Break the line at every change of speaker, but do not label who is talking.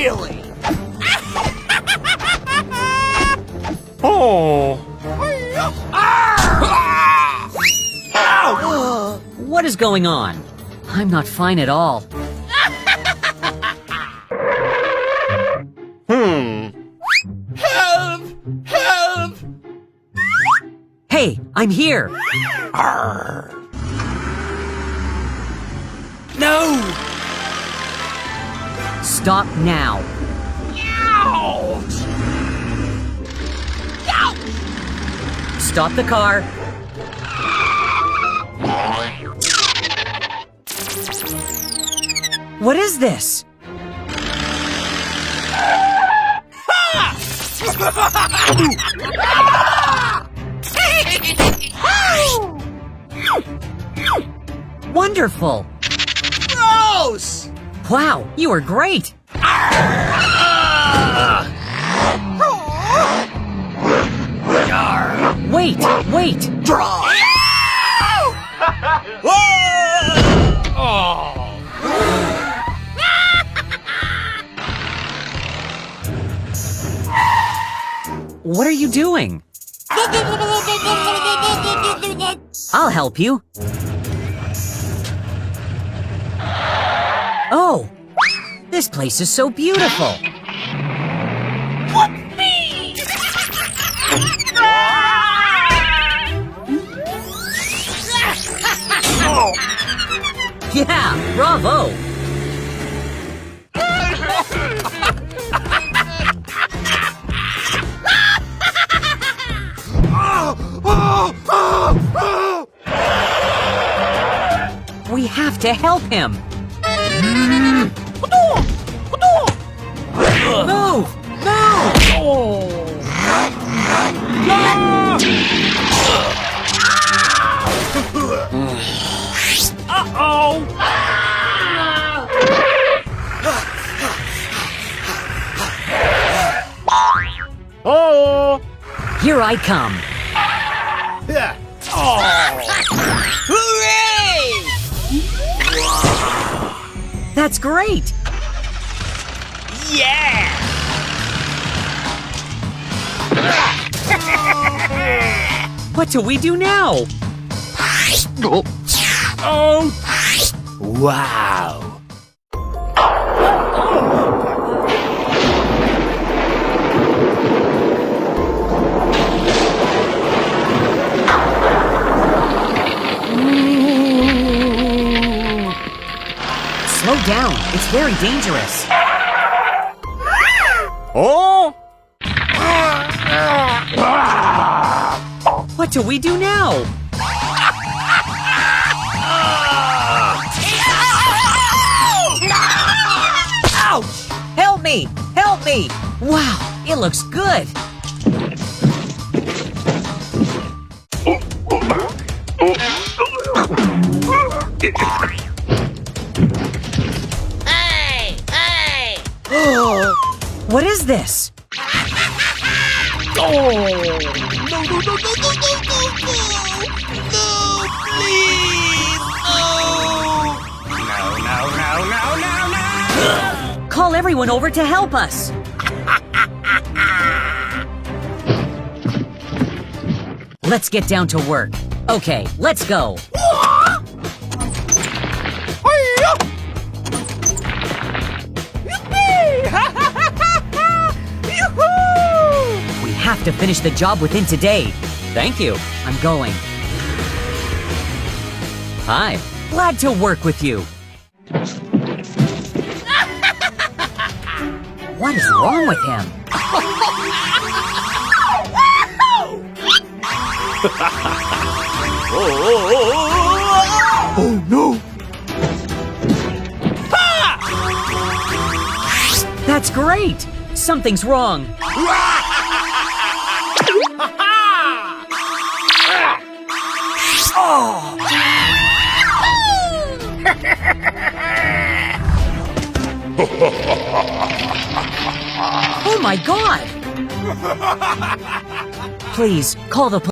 Really?
Oh!
What is going on? I'm not fine at all.
Help! Help!
Hey, I'm here.
Arr. No!
Stop now.
Ouch! Ouch!
Stop the car. What is this? Wonderful.
Gross!
Wow, you are great. Wait, wait.
Draw!
What are you doing? I'll help you. Oh, this place is so beautiful.
What me?
Yeah, bravo. We have to help him. Move! Move!
Oh!
Here I come.
Yeah. Hooray!
That's great.
Yeah!
What do we do now?
Oh!
Wow!
Slow down. It's very dangerous.
Oh!
What do we do now? Ouch! Help me! Help me! Wow, it looks good.
Hey! Hey!
What is this?
Oh! No, no, no, no, no, no, no, no! No, please! Oh! No!
Call everyone over to help us. Let's get down to work. Okay, let's go. We have to finish the job within today. Thank you. I'm going. Hi. Glad to work with you. What is wrong with him?
Oh no!
That's great! Something's wrong. Oh my God! Please, call the police.